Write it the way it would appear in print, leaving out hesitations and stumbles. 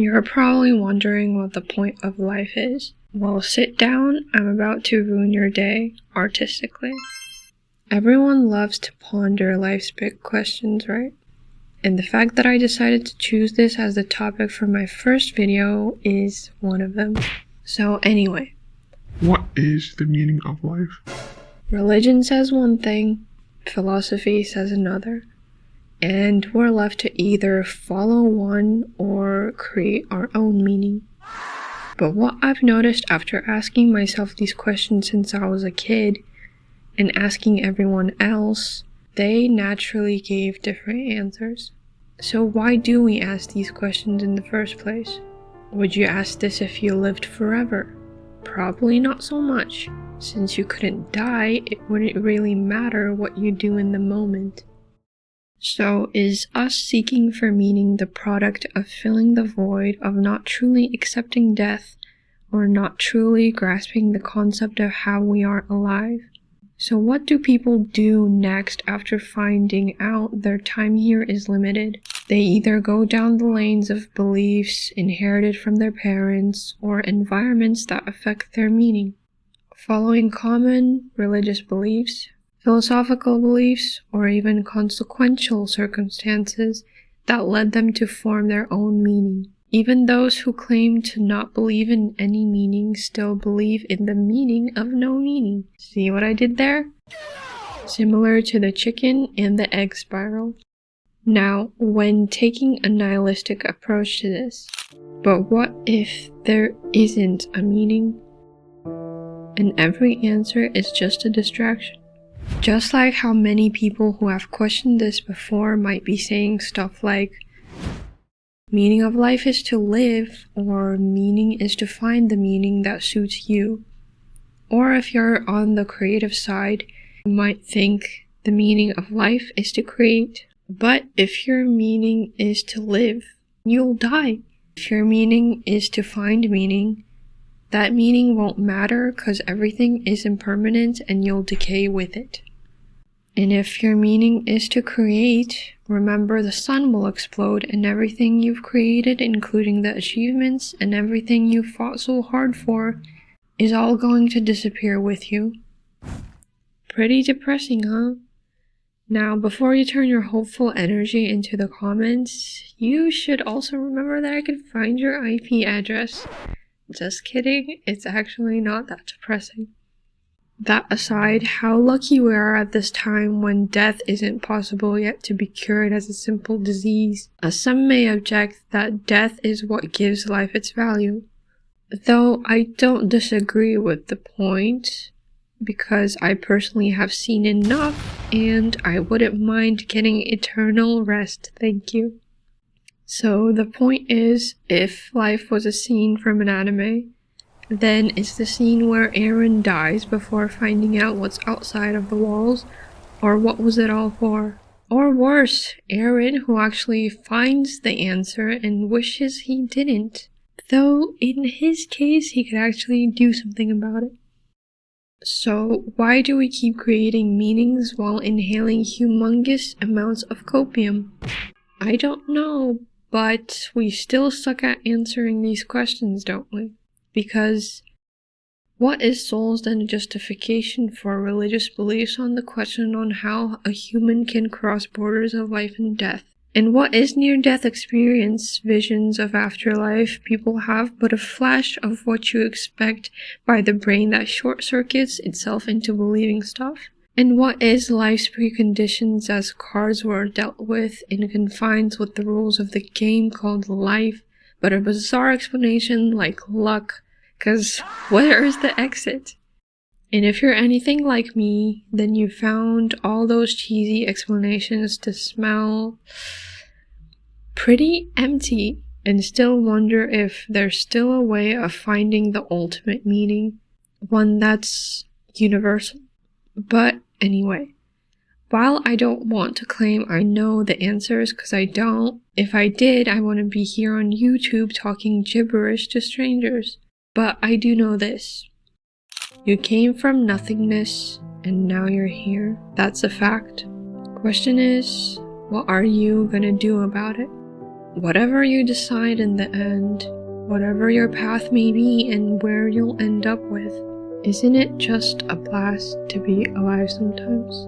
You're probably wondering what the point of life is. Well, sit down, I'm about to ruin your day, artistically. Everyone loves to ponder life's big questions, right? And the fact that I decided to choose this as the topic for my first video is one of them. So anyway. What is the meaning of life? Religion says one thing, philosophy says another. And we're left to either follow one or create our own meaning. But what I've noticed after asking myself these questions since I was a kid and asking everyone else, they naturally gave different answers. So why do we ask these questions in the first place? Would you ask this if you lived forever? Probably not so much. Since you couldn't die, it wouldn't really matter what you do in the moment. So is us seeking for meaning the product of filling the void of not truly accepting death or not truly grasping the concept of how we are alive? So what do people do next after finding out their time here is limited? They either go down the lanes of beliefs inherited from their parents or environments that affect their meaning, following common religious beliefs, philosophical beliefs, or even consequential circumstances that led them to form their own meaning. Even those who claim to not believe in any meaning still believe in the meaning of no meaning. See what I did there? Similar to the chicken and the egg spiral. Now, when taking a nihilistic approach to this, but what if there isn't a meaning? And every answer is just a distraction. Just like how many people who have questioned this before might be saying stuff like, meaning of life is to live, or meaning is to find the meaning that suits you. Or if you're on the creative side, you might think the meaning of life is to create. But if your meaning is to live, you'll die. If your meaning is to find meaning, that meaning won't matter because everything is impermanent and you'll decay with it. And if your meaning is to create, remember the sun will explode and everything you've created, including the achievements and everything you fought so hard for, is all going to disappear with you. Pretty depressing, huh? Now, before you turn your hopeful energy into the comments, you should also remember that I can find your IP address. Just kidding, it's actually not that depressing. That aside, how lucky we are at this time when death isn't possible yet to be cured as a simple disease, as some may object that death is what gives life its value. Though I don't disagree with the point, because I personally have seen enough and I wouldn't mind getting eternal rest, thank you. So the point is, if life was a scene from an anime, then it's the scene where Eren dies before finding out what's outside of the walls, or what was it all for? Or worse, Eren who actually finds the answer and wishes he didn't, though in his case he could actually do something about it. So why do we keep creating meanings while inhaling humongous amounts of copium? I don't know, but we still suck at answering these questions, don't we? Because what is souls than a justification for religious beliefs on the question on how a human can cross borders of life and death? And what is near-death experience, visions of afterlife people have but a flash of what you expect by the brain that short-circuits itself into believing stuff? And what is life's preconditions as cards were dealt with in confines with the rules of the game called life, but a bizarre explanation like luck, cause where is the exit? And if you're anything like me, then you found all those cheesy explanations to smell pretty empty and still wonder if there's still a way of finding the ultimate meaning, one that's universal. But anyway, while I don't want to claim I know the answers because I don't, if I did, I wouldn't be here on YouTube talking gibberish to strangers. But I do know this. You came from nothingness and now you're here. That's a fact. Question is, what are you gonna do about it? whatever you decide in the end, whatever your path may be and where you'll end up with, isn't it just a blast to be alive sometimes?